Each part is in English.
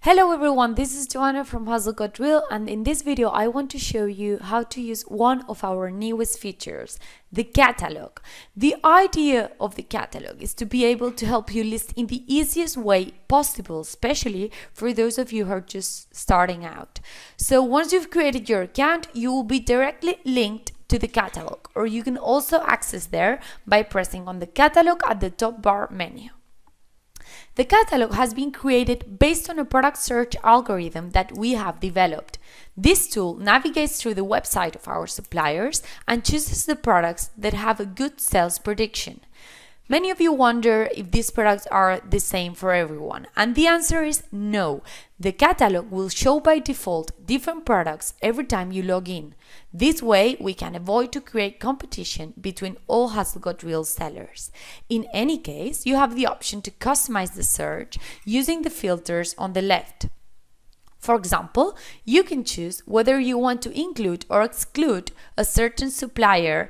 Hello everyone, this is Joanna from Hustle Got Real, and in this video I want to show you how to use one of our newest features, the catalog. The idea of the catalog is to be able to help you list in the easiest way possible, especially for those of you who are just starting out. So once you've created your account, you will be directly linked to the catalog, or you can also access there by pressing on the catalog at the top bar menu. The catalog has been created based on a product search algorithm that we have developed. This tool navigates through the website of our suppliers and chooses the products that have a good sales prediction. Many of you wonder if these products are the same for everyone, and the answer is no. The catalog will show by default different products every time you log in. This way, we can avoid to create competition between all Hustle Got Real sellers. In any case, you have the option to customize the search using the filters on the left. For example, you can choose whether you want to include or exclude a certain supplier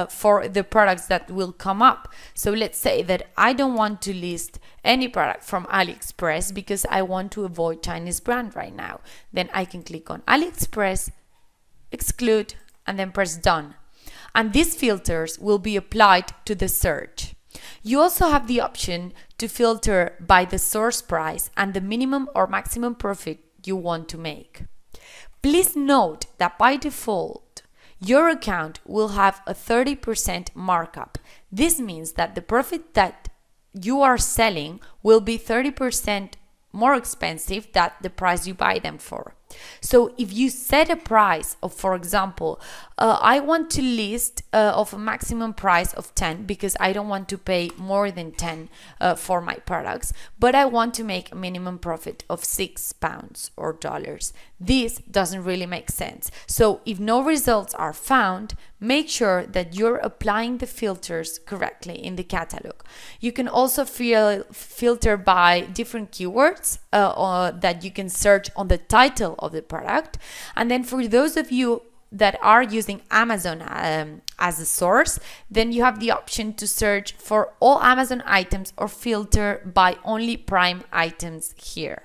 for the products that will come up. So let's say that I don't want to list any product from AliExpress because I want to avoid Chinese brand right now. Then I can click on AliExpress, exclude, and then press done. And these filters will be applied to the search. You also have the option to filter by the source price and the minimum or maximum profit you want to make. Please note that by default, your account will have a 30% markup. This means that the profit that you are selling will be 30% more expensive than the price you buy them for. So if you set a price of, for example, I want to list of a maximum price of 10 because I don't want to pay more than 10 for my products, but I want to make a minimum profit of £6 or dollars. This doesn't really make sense. So if no results are found, make sure that you're applying the filters correctly in the catalog. You can also filter by different keywords that you can search on the title of the product. And then for those of you that are using Amazon as a source, then you have the option to search for all Amazon items or filter by only Prime items here.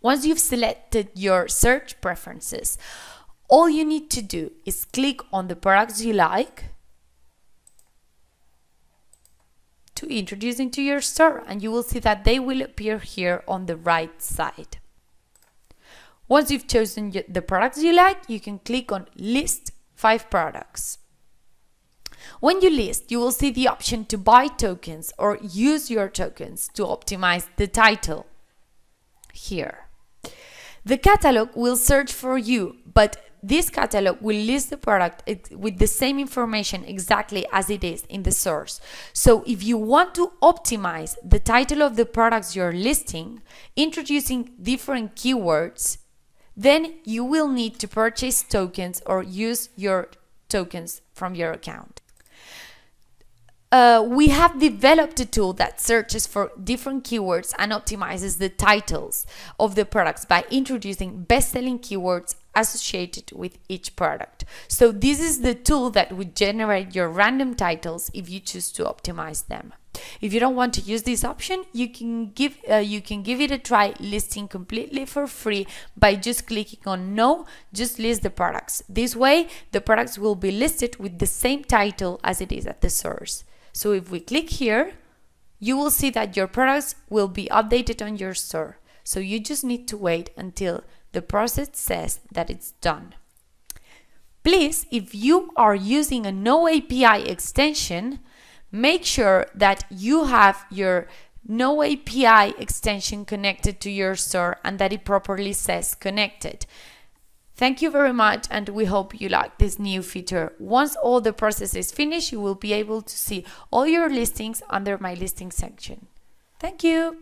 Once you've selected your search preferences, all you need to do is click on the products you like to introduce into your store, and you will see that they will appear here on the right side. Once you've chosen the products you like, you can click on List 5 products. When you list, you will see the option to buy tokens or use your tokens to optimize the title here. The catalog will search for you, but this catalog will list the product with the same information exactly as it is in the source. So if you want to optimize the title of the products you're listing, introducing different keywords, then you will need to purchase tokens or use your tokens from your account. We have developed a tool that searches for different keywords and optimizes the titles of the products by introducing best-selling keywords associated with each product. So this is the tool that would generate your random titles if you choose to optimize them. If you don't want to use this option, you can give it a try listing completely for free by just clicking on no, just list the products. This way, the products will be listed with the same title as it is at the source. So if we click here, you will see that your products will be updated on your store. So you just need to wait until the process says that it's done. Please, if you are using a no API extension, make sure that you have your no API extension connected to your store and that it properly says connected. Thank you very much, and we hope you like this new feature. Once all the process is finished, you will be able to see all your listings under my listing section. Thank you.